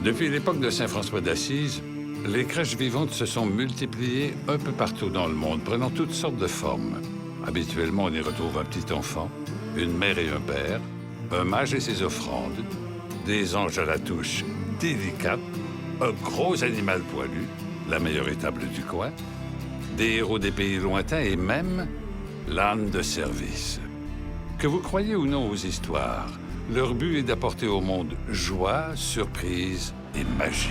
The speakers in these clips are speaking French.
Depuis l'époque de Saint François d'Assise, les crèches vivantes se sont multipliées un peu partout dans le monde, prenant toutes sortes de formes. Habituellement, on y retrouve un petit enfant, une mère et un père, un mage et ses offrandes, des anges à la touche délicate, un gros animal poilu, la meilleure étable du coin, des héros des pays lointains et même l'âne de service. Que vous croyez ou non aux histoires, leur but est d'apporter au monde joie, surprise et magie.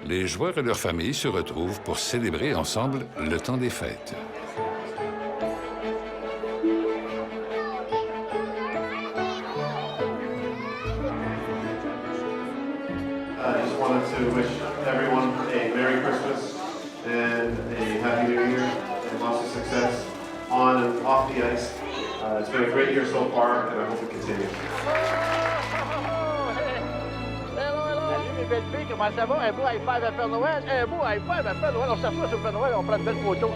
Les joueurs et leurs familles se retrouvent pour célébrer ensemble le temps des fêtes. I just wanted to wish everyone a Merry Christmas and a Happy New Year and lots of success on and off the ice. It's been a great year so far, and I hope it continues. Belle fille, comment ça va? Un beau high five à Père Noël. Un beau high five à Père Noël. On s'assoit sur Père Noël, on prend de belles photos.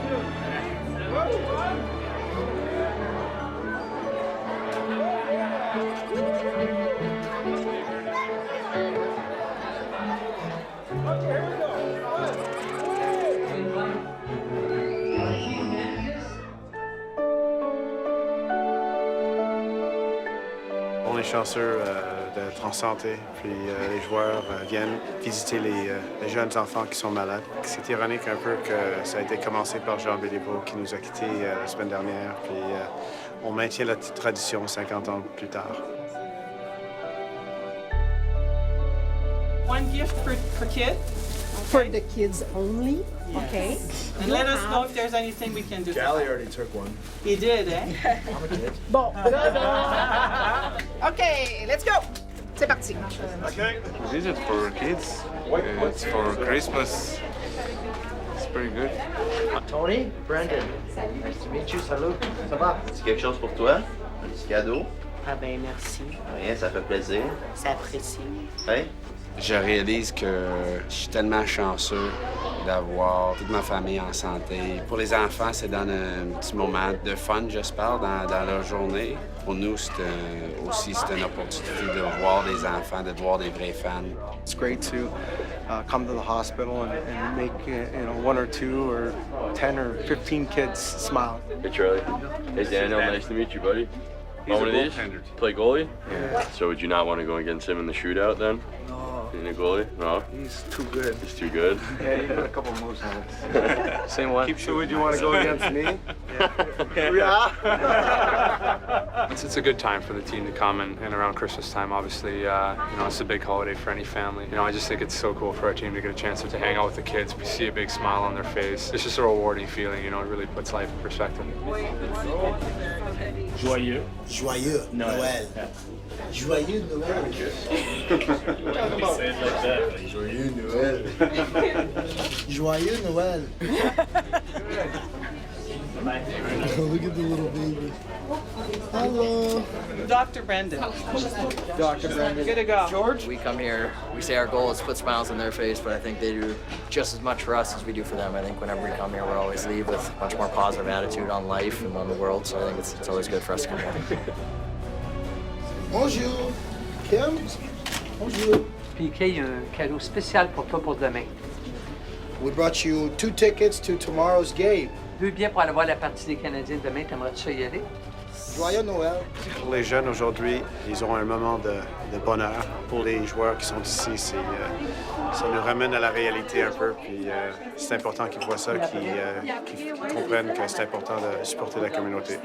On est chanceux d'être en santé, puis les joueurs viennent visiter les jeunes enfants qui sont malades. C'est ironique un peu que ça a été commencé par Jean Béliveau qui nous a quittés la semaine dernière, puis on maintient la petite tradition 50 ans plus tard. One gift per kid. For the kids only? Okay. And let us know if there's anything we can do. Callie already took one. He did, eh? I'm a kid. Bon. OK, let's go. C'est parti. Okay. This is for kids. It's for Christmas. It's pretty good. Tony, Brandon, nice to meet you. Salut. Ça va? C'est quelque chose pour toi? Un petit cadeau? Ah ben merci, Rien, ça fait plaisir. c'est apprécié. Hey? Je réalise que je suis tellement chanceux d'avoir toute ma famille en santé. Pour les enfants, c'est dans un petit moment de fun, j'espère, dans leur journée. Pour nous, c'est une opportunité de voir des enfants, de voir des vrais fans. It's great to come to the hospital and make one or two or 10 or 15 kids smile. Hey Charlie. Hey Daniel, nice to meet you, buddy. Want one of these? Play goalie? Yeah. So would you not want to go against him in the shootout then? No, Being a goalie? No? he's too good. He's too good? Yeah, he put a couple moves on it. Same one. Keep sure you want to go against me? It's a good time for the team to come and around Christmas time, obviously, it's a big holiday for any family. I just think it's so cool for our team to get a chance to hang out with the kids. We see a big smile on their face. It's just a rewarding feeling, it really puts life in perspective. Joyeux. Joyeux Noël. Joyeux Noël. Joyeux Noël. Joyeux Noël. Look at the little baby. Hello. Dr. Brendan. Dr. Brandon. Good to go. George? We come here, we say our goal is to put smiles on their face, but I think they do just as much for us as we do for them. I think whenever we come here, we always leave with a much more positive attitude on life and on the world, so I think it's always good for us to come here. Bonjour. Kim? Bonjour. PK, il y a un cadeau spécial pour toi pour demain. We brought you 2 tickets to tomorrow's game. 2 billets pour aller voir la partie des Canadiens demain. T'aimerais-tu ça y aller? Joyeux Noël. Pour les jeunes aujourd'hui, ils ont un moment de bonheur. Pour les joueurs qui sont ici, ça nous ramène à la réalité un peu. Puis c'est important qu'ils voient ça, qu'ils comprennent que c'est important de supporter la communauté.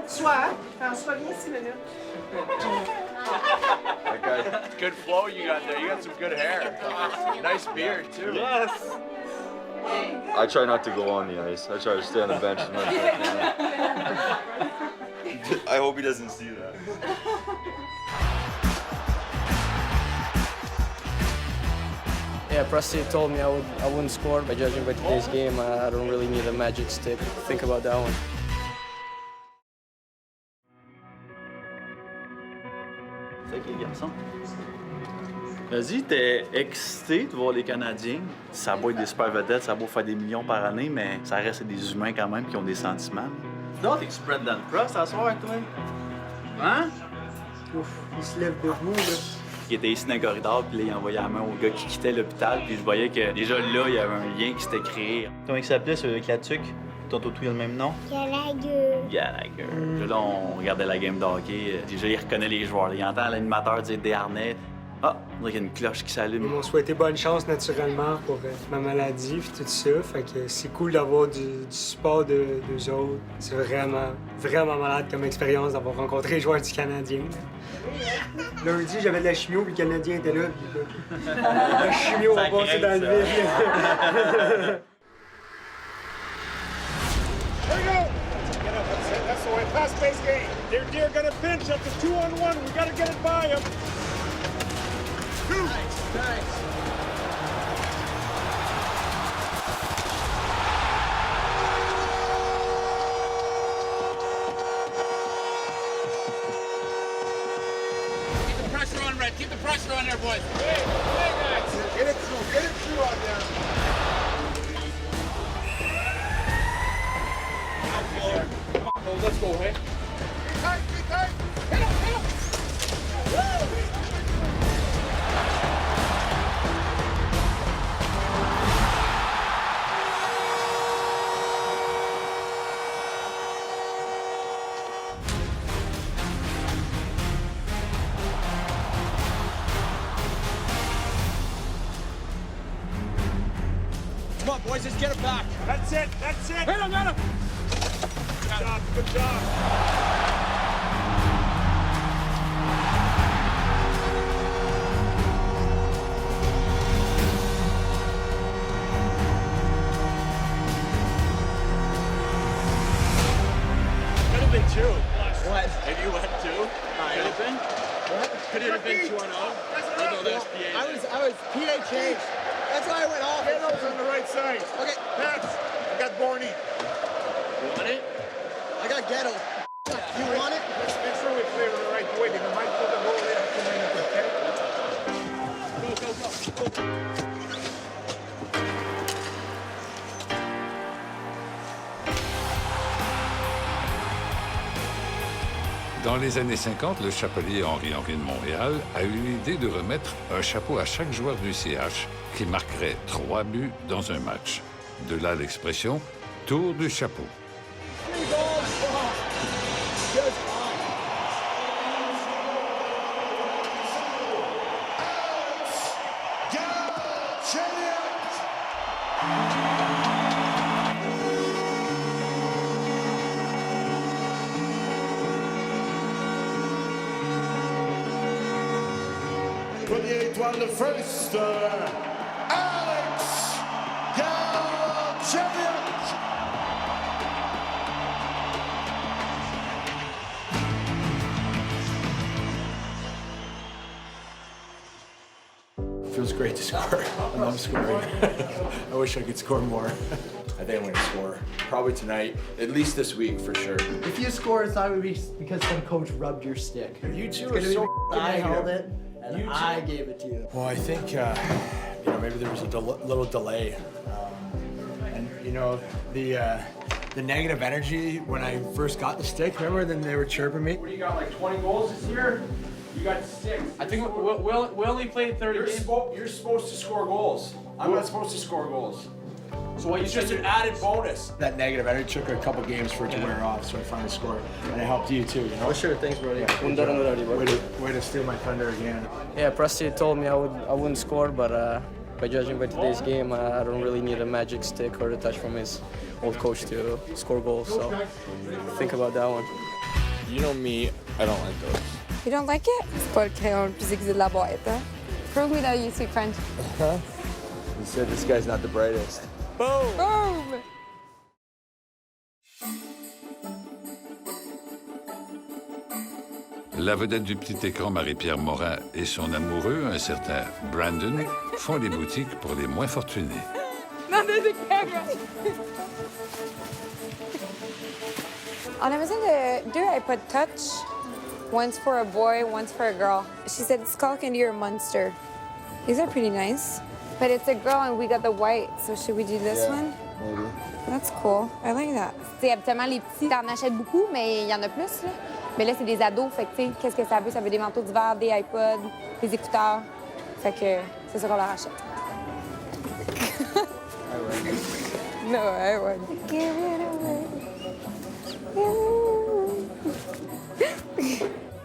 François, viens 6 minutes. Good flow you got there. You got some good hair. Nice beard, too. Yes! I try not to go on the ice. I try to stay on the bench as much as I can. I hope he doesn't see that. Yeah, Presti told me I wouldn't score. By judging by today's game, I don't really need a magic stick. Think about that one. C'est ça qui est le garçon. Vas-y, t'es excité de voir les Canadiens. Ça a beau être des super vedettes, ça a beau faire des millions par année, mais ça reste des humains quand même qui ont des sentiments. Non, t'es spread dans le cross à soir, toi. Hein? Ouf, il se lève debout, là. Il était ici dans le corridor, puis là, il envoyait la main au gars qui quittait l'hôpital, puis je voyais que déjà là, il y avait un lien qui s'était créé. Comment il s'appelait, celui avec la tuque? Ton toutou, il a le même nom? Gallagher. Gallagher. Là, on regardait la game de hockey. Déjà, il reconnaît les joueurs. Il entend l'animateur dire des harnais. Ah, il y a une cloche qui s'allume. Ils m'ont souhaité bonne chance naturellement pour ma maladie et tout ça. Fait que c'est cool d'avoir du support d'eux autres. C'est vraiment malade comme expérience d'avoir rencontré les joueurs du Canadien. Lundi, j'avais de la chimio, puis le Canadien était là. Puis la chimio va passer dans le vide. Here we go! Get up, that's the way. Pass base game. They're gonna pinch up to 2-on-1. We gotta get it by him. Nice. Keep the pressure on, Red. Keep the pressure on there, boys. Hey, guys. Get it through on there. Come on, let's go, hey? Be tight. Hit him. Woo! Come on, boys, let's get it back. That's it. Hit him. Good job. Could have been 2. What? If you went 2, could have been? What? Could it have been 2-0? Although there's PA. I was PA changed. That's why I went off. Ghetto's on the right side. Okay. Pats, I got Barney. You want it? I got Ghetto. You want it? Let's make sure we play it the right way. They might put the goal in after a minute, okay? Go. Dans les années 50, le chapelier Henri-Henri de Montréal a eu l'idée de remettre un chapeau à chaque joueur du CH qui marquerait 3 buts dans un match. De là l'expression « tour du chapeau ». Premier étoile de first, Alex Galchenyuk. Feels great to score. I love scoring. I wish I could score more. I think I'm going to score. Probably tonight, at least this week for sure. If you score, it's not going to be because some coach rubbed your stick. You two are so I held negative. it, and I gave it to you. Well, I think, maybe there was a little delay. And, the negative energy when I first got the stick, remember then they were chirping me? What do you got, like 20 goals this year? You got 6. I think we only played 30 games. You're supposed to score goals. I'm not supposed to score goals. So what, it's just an added bonus. That negative energy took a couple games for it to wear off, so I finally scored. And it helped you too, you know? Oh, sure, thanks, Brody. Way to steal my thunder again. Yeah, Presti told me I wouldn't score, but by judging by today's game, I don't really need a magic stick or a touch from his old coach to score goals, so think about that one. You know me, I don't like those. You don't like it? C'est pas le crayon le plus aiguisé de la boîte, hein? Prove me that you speak French. You said this guy's not the brightest. Boom! Boom! La vedette du petit écran, Marie-Pierre Morin, et son amoureux, un certain Brandon, font les boutiques pour les moins fortunés. Non, there's a camera. On a besoin de 2 iPod Touch. One's for a boy, one's for a girl. She said Skull Candy or Munster. These are pretty nice. But it's a girl and we got the white, so should we do this one? Maybe. That's cool. I like that. Tu sais, habituellement, les petits, t'en achètes beaucoup, mais il y en a plus, là. Mais là, c'est des ados, fait que, tu sais, qu'est-ce que ça veut? Ça veut des manteaux d'hiver, des iPods, des écouteurs. Fait que c'est ça qu'on leur achète. No, I wouldn't. Give it away.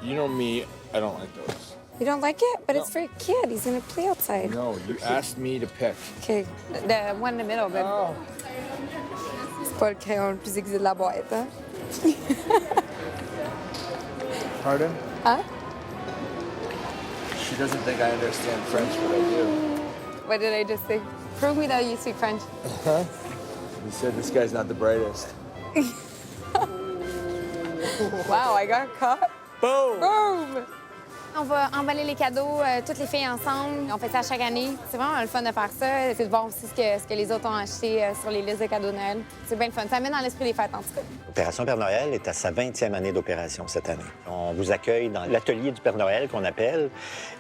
You know me, I don't like those. You don't like it? But it's for a kid. He's gonna play outside. No, you asked me to pick. Okay, the one in the middle, babe. Oh. C'est pas le crayon le plus aiguisé de la boîte, hein? Pardon? Huh? She doesn't think I understand French, but I do. What did I just say? Prove me that you speak French. Huh? You said this guy's not the brightest. Wow, I got caught. Boom! Boom! On va emballer les cadeaux, toutes les filles ensemble. On fait ça chaque année. C'est vraiment le fun de faire ça. C'est de voir aussi ce que les autres ont acheté sur les listes de cadeaux de Noël. C'est bien le fun. Ça met dans l'esprit des fêtes, en tout cas. Opération Père Noël est à sa 20e année d'opération cette année. On vous accueille dans l'atelier du Père Noël qu'on appelle.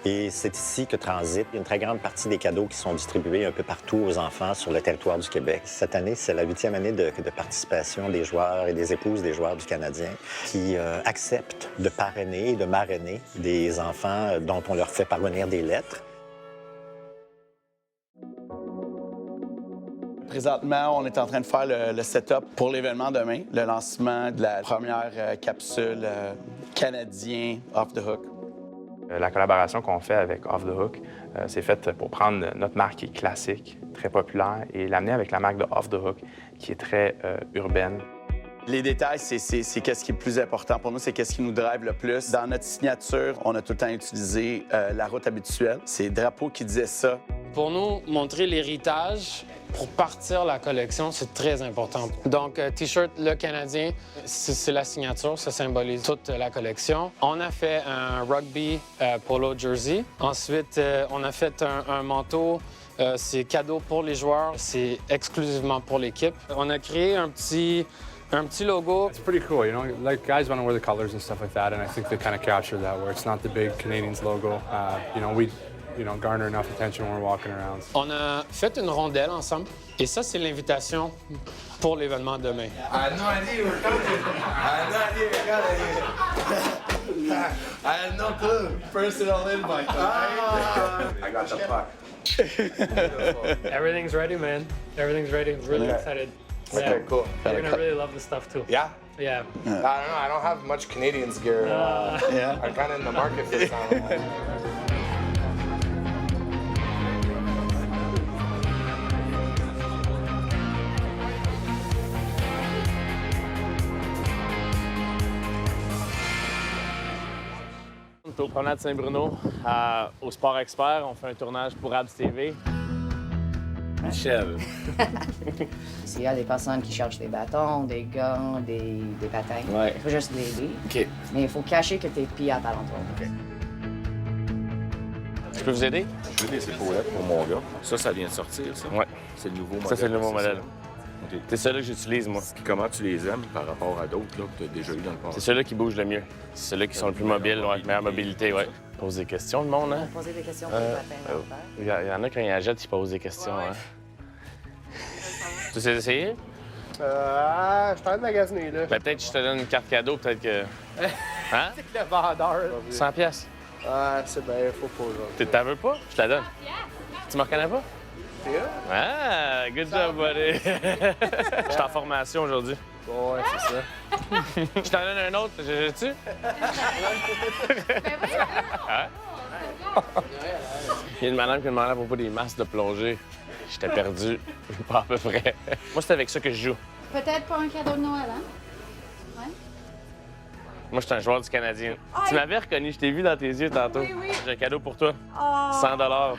Et c'est ici que transite une très grande partie des cadeaux qui sont distribués un peu partout aux enfants sur le territoire du Québec. Cette année, c'est la 8e année de participation des joueurs et des épouses des joueurs du Canadien qui acceptent de parrainer et de marrainer des enfants dont on leur fait parvenir des lettres. Présentement, on est en train de faire le setup pour l'événement demain, le lancement de la première capsule canadien Off the Hook. La collaboration qu'on fait avec Off the Hook, c'est faite pour prendre notre marque qui est classique, très populaire, et l'amener avec la marque de Off the Hook, qui est très urbaine. Les détails, c'est qu'est-ce qui est le plus important pour nous, c'est qu'est-ce qui nous drive le plus. Dans notre signature, on a tout le temps utilisé la route habituelle. C'est Drapeau qui disait ça. Pour nous, montrer l'héritage pour partir la collection, c'est très important. Donc, T-shirt Le Canadien, c'est la signature, ça symbolise toute la collection. On a fait un rugby polo jersey. Ensuite, on a fait un manteau. C'est cadeau pour les joueurs, c'est exclusivement pour l'équipe. On a créé un petit logo. It's pretty cool, you know, like guys want to wear the colors and stuff like that, and I think they kind of capture that where it's not the big Canadians logo. We garner enough attention when we're walking around. On a fait une rondelle ensemble, et ça, c'est l'invitation pour l'événement demain. I had no idea you were coming. I had no idea you got here. I had no clue. Personal invite. I got the puck. Everything's ready, man. Everything's ready. I'm really excited. Okay, cool. You're gonna really love the stuff too. Yeah? Yeah. I don't know. I don't have much Canadians gear. Yeah. I'm kind of in the market for some. Au promenade Saint-Bruno, au Sport Expert, on fait un tournage pour Abs TV. Michel. S'il y a des personnes qui cherchent des bâtons, des gants, des patins, il faut juste les aider. OK. Mais il faut cacher que t'es pillé à talentueux. OK. Je peux vous aider? Je veux des épaulettes pour mon gars. Ça vient de sortir, ça? Ouais. C'est le nouveau modèle. Ça, c'est le nouveau modèle. Okay. C'est celui-là que j'utilise, moi. Puis comment tu les aimes par rapport à d'autres que tu as déjà eu dans le passé? C'est ceux-là qui bougent le mieux. C'est ceux-là qui sont le plus mobiles, ouais, meilleure mobilité, ouais. Pose des questions, le monde, hein? Poser des questions pour les patins. Il y en a quand ils achètent, ils posent des questions, hein? Tu sais essayer? Je suis en train de magasiner, là. Ben, peut-être que je te donne une carte cadeau, peut-être que... Hein? Le vendeur. 100 pièces. Ah, c'est bien, faut pas, là. T'en veux pas? Je te la donne. Tu me reconnais pas? T'es là? Ah, good job, buddy. Je suis en formation aujourd'hui. Ouais, c'est ça. Je t'en donne un autre, j'ai-tu? Hein? Il y a une madame qui me demandait à propos des masques de plongée. J'étais perdu, pas à peu près. Moi, c'est avec ça que je joue. Peut-être pas un cadeau de Noël, hein? Ouais. Moi, je suis un joueur du Canadien. Tu m'avais reconnu, je t'ai vu dans tes yeux tantôt. Oui, oui. J'ai un cadeau pour toi. Oh. 100 $.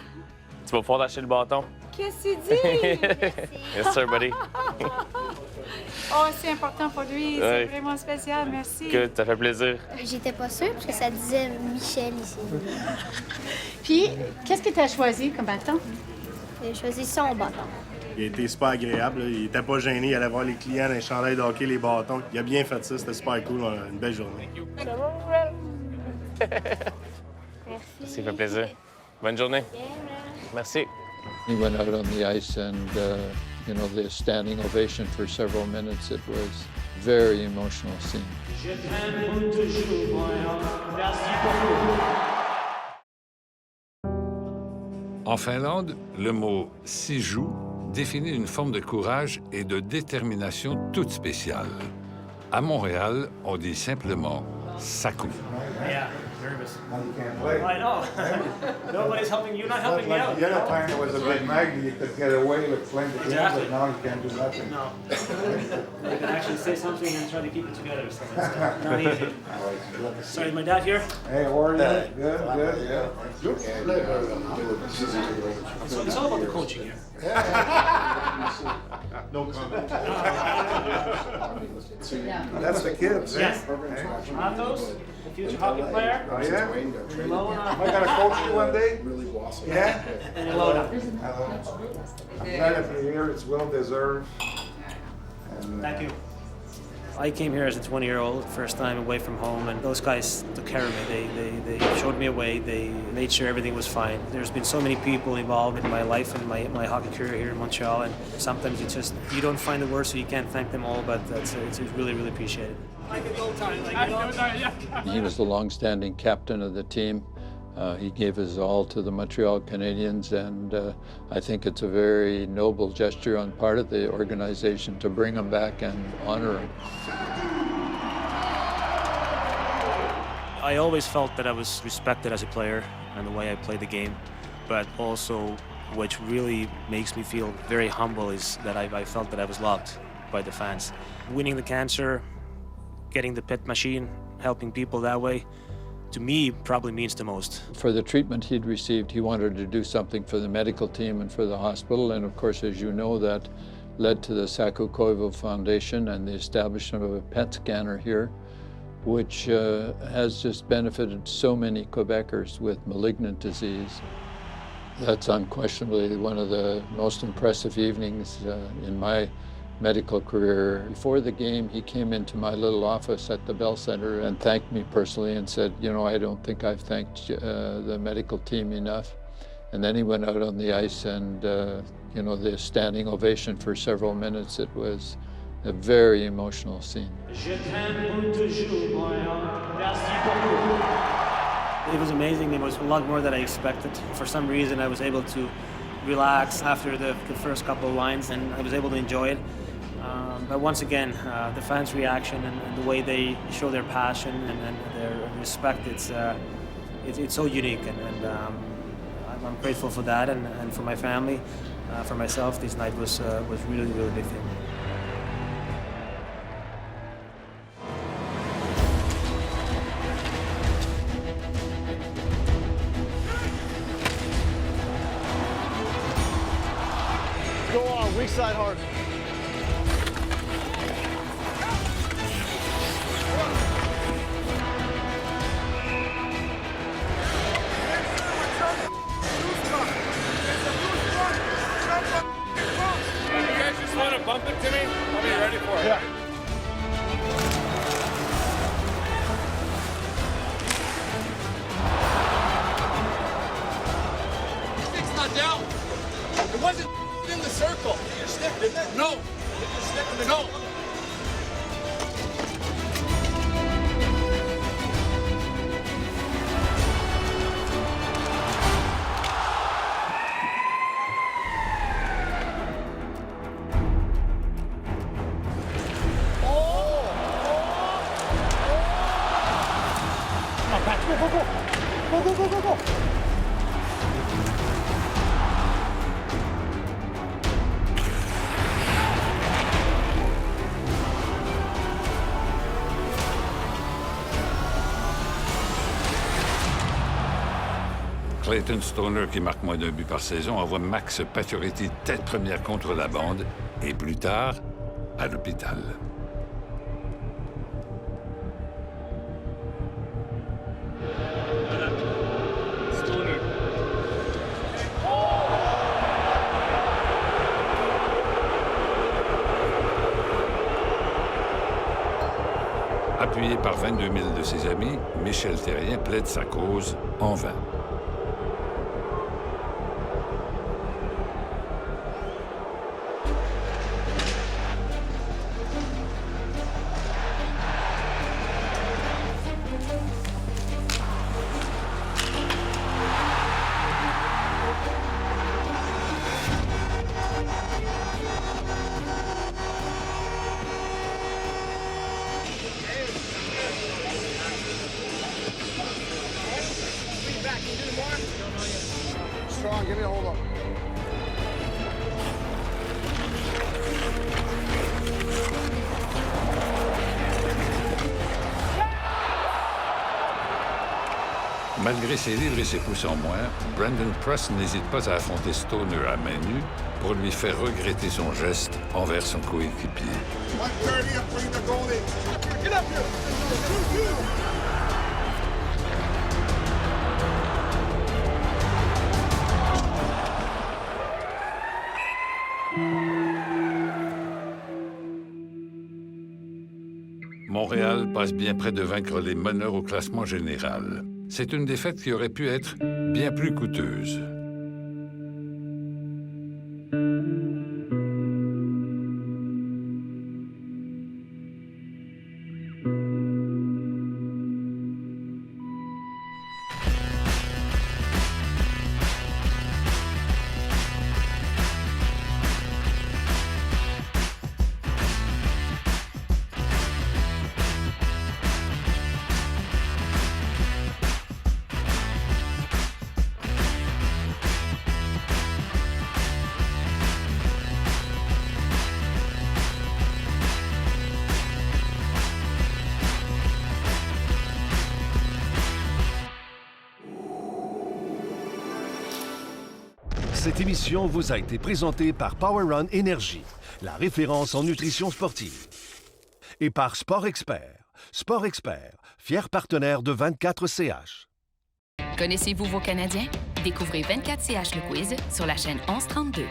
Tu vas pouvoir t'acheter le bâton. Qu'est-ce que tu dis? Yes, sir, buddy. Oh, c'est important pour lui. Ouais. C'est vraiment spécial. Merci. Good, ça fait plaisir. J'étais pas sûre parce que ça disait Michel ici. Puis, qu'est-ce que tu as choisi comme bâton? J'ai choisi son bâton. Il a été super agréable. Là. Il était pas gêné. Il allait voir les clients dans les chandails de hockey, les bâtons. Il a bien fait ça. C'était super cool. On a une belle journée. Ça fait plaisir. Bonne journée. Merci. He went out on the ice and, you know, the standing ovation for several minutes. It was a very emotional scene. En Finlande, le mot « siju » définit une forme de courage et de détermination toute spéciale. À Montréal, on dit simplement « saku ». Yeah, nervous. I know. Nobody's helping you. Not helping me out. The other time there was a big magnet, you could get away with playing the game, but now you can't do nothing. No. You can actually say something and try to keep it together. So it's not easy. Sorry, my dad here? Hey, how are you? Good, yeah. So it's all about the coaching here. No comment. That's the kids. Yes. Matos, the future hockey player. Oh, yeah? Lona. Am I going to coach you one day? Yeah? And Lona. I'm glad if you're here. It's well deserved. Thank you. I came here as a 20-year-old, first time away from home, and those guys took care of me. They showed me a way. They made sure everything was fine. There's been so many people involved in my life and my hockey career here in Montreal, and sometimes you don't find the words, so you can't thank them all, but it's really, really appreciated. He was the long-standing captain of the team. He gave his all to the Montreal Canadiens, and I think it's a very noble gesture on part of the organization to bring him back and honor him. I always felt that I was respected as a player and the way I played the game, but also what really makes me feel very humble is that I felt that I was loved by the fans. Winning the cancer, getting the pet machine, helping people that way, to me, probably means the most. For the treatment he'd received, he wanted to do something for the medical team and for the hospital, and of course, as you know, that led to the Saku Koivu Foundation and the establishment of a PET scanner here, which has just benefited so many Quebecers with malignant disease. That's unquestionably one of the most impressive evenings in my medical career. Before the game, he came into my little office at the Bell Center and thanked me personally and said, you know, I don't think I've thanked the medical team enough. And then he went out on the ice and, you know, the standing ovation for several minutes. It was a very emotional scene. It was amazing. It was a lot more than I expected. For some reason, I was able to relax after the first couple of lines, and I was able to enjoy it. But once again, the fans' reaction and the way they show their passion and their respect, it's so unique, and I'm grateful for that, and for my family, for myself. This night was really, really big thing. Go on, weak side hard. You guys just want to bump it to me? I'll be ready for it. Yeah. Stick's not down. It wasn't in the circle. Your stick, didn't it? No. Your stick in the no. Go. Clayton Stoner, qui marque moins d'un but par saison, envoie Max Pacioretty tête première contre la bande. Et plus tard, à l'hôpital. Appuyé par 22 000 de ses amis, Michel Therrien plaide sa cause en vain. Strong, give me a hold up. Malgré ses livres et ses pouces en moins, Brandon Prust n'hésite pas à affronter Stoner à main nue pour lui faire regretter son geste envers son coéquipier. 130 up, bring the goalie. Get up here. Montréal passe bien près de vaincre les meneurs au classement général. C'est une défaite qui aurait pu être bien plus coûteuse. Cette émission vous a été présentée par Power Run Énergie, la référence en nutrition sportive. Et par Sport Expert. Sport Expert, fier partenaire de 24CH. Connaissez-vous vos Canadiens? Découvrez 24CH le quiz sur la chaîne 1132.